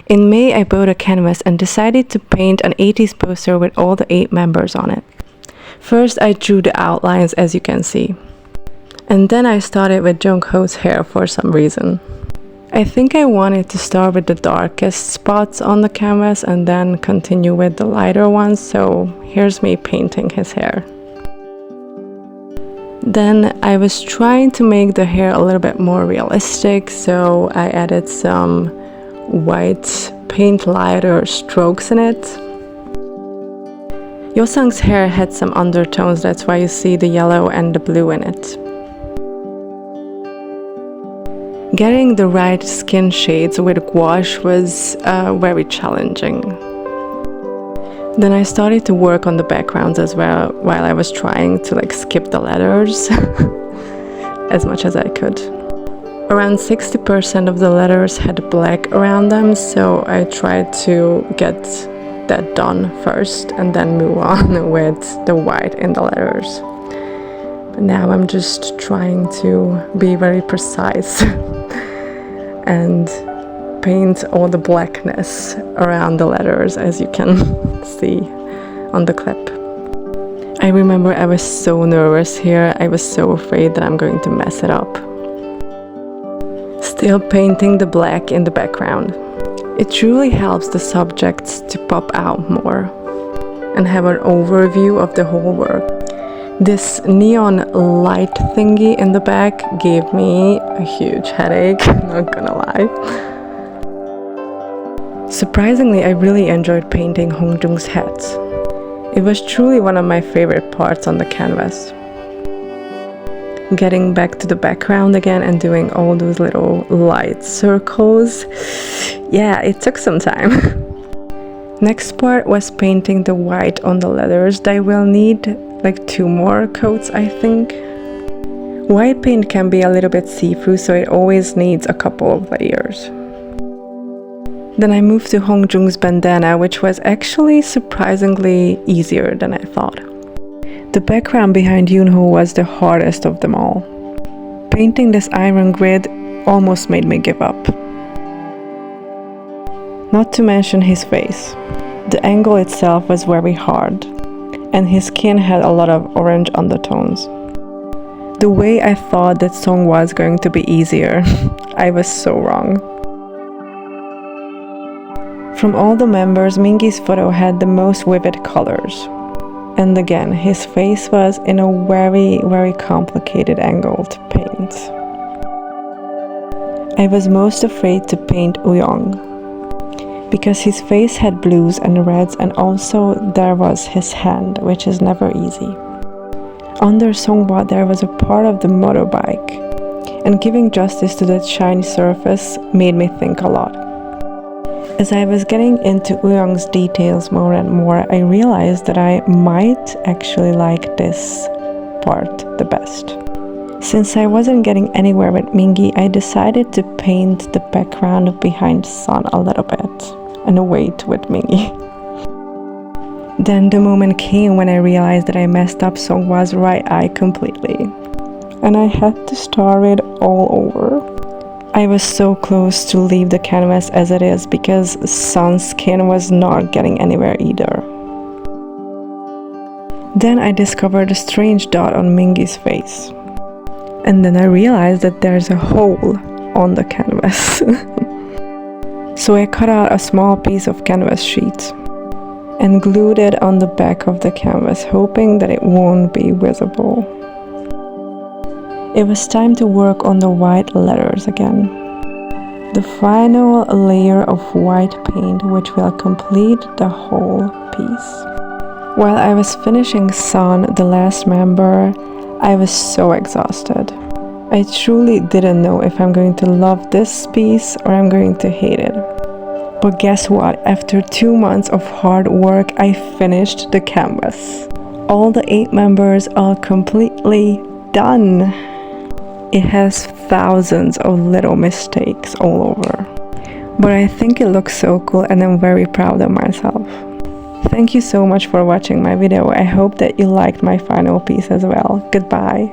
In May, I bought a canvas and decided to paint an Ateez poster with all the 8 members on it. First, I drew the outlines, as you can see. And then I started with Jungkook's hair for some reason. I think I wanted to start with the darkest spots on the canvas and then continue with the lighter ones, so here's me painting his hair. Then I was trying to make the hair a little bit more realistic, so I added some white paint lighter strokes in it. Yosang's hair had some undertones, that's why you see the yellow and the blue in it. Getting the right skin shades with gouache was very challenging. Then I started to work on the backgrounds as well, while I was trying to skip the letters as much as I could. Around 60% of the letters had black around them, so I tried to get that done first and then move on with the white in the letters. But now I'm just trying to be very precise and paint all the blackness around the letters, as you can see on the clip. I remember I was so nervous here. I was so afraid that I'm going to mess it up. Still painting the black in the background. It truly helps the subjects to pop out more and have an overview of the whole work. This neon light thingy in the back gave me a huge headache, not gonna lie. Surprisingly, I really enjoyed painting Hongjoong's head. It was truly one of my favorite parts on the canvas. Getting back to the background again and doing all those little light circles, yeah, it took some time. Next part was painting the white on the letters. I will need 2 more coats, I think. White paint can be a little bit see-through, so it always needs a couple of layers. Then I moved to Hongjoong's bandana, which was actually surprisingly easier than I thought. The background behind Yoonho was the hardest of them all. Painting this iron grid almost made me give up. Not to mention his face. The angle itself was very hard, and his skin had a lot of orange undertones. The way I thought that song was going to be easier, I was so wrong. From all the members, Mingi's photo had the most vivid colors. And again, his face was in a very, very complicated angle to paint. I was most afraid to paint Uyong, because his face had blues and reds, and also there was his hand, which is never easy. Under Songhwa there was a part of the motorbike, and giving justice to that shiny surface made me think a lot. As I was getting into Uyong's details more and more, I realized that I might actually like this part the best. Since I wasn't getting anywhere with Mingi, I decided to paint the background behind Sun a little bit and wait with Mingi. Then the moment came when I realized that I messed up Songhwa's right eye completely, and I had to start it all over. I was so close to leave the canvas as it is because Sun's skin was not getting anywhere either. Then I discovered a strange dot on Mingi's face. And then I realized that there's a hole on the canvas. So I cut out a small piece of canvas sheet and glued it on the back of the canvas, hoping that it won't be visible. It was time to work on the white letters again. The final layer of white paint, which will complete the whole piece. While I was finishing Sun, the last member, I was so exhausted. I truly didn't know if I'm going to love this piece or I'm going to hate it. But guess what? After 2 months of hard work, I finished the canvas. All the 8 members are completely done. It has thousands of little mistakes all over. But I think it looks so cool and I'm very proud of myself. Thank you so much for watching my video. I hope that you liked my final piece as well. Goodbye.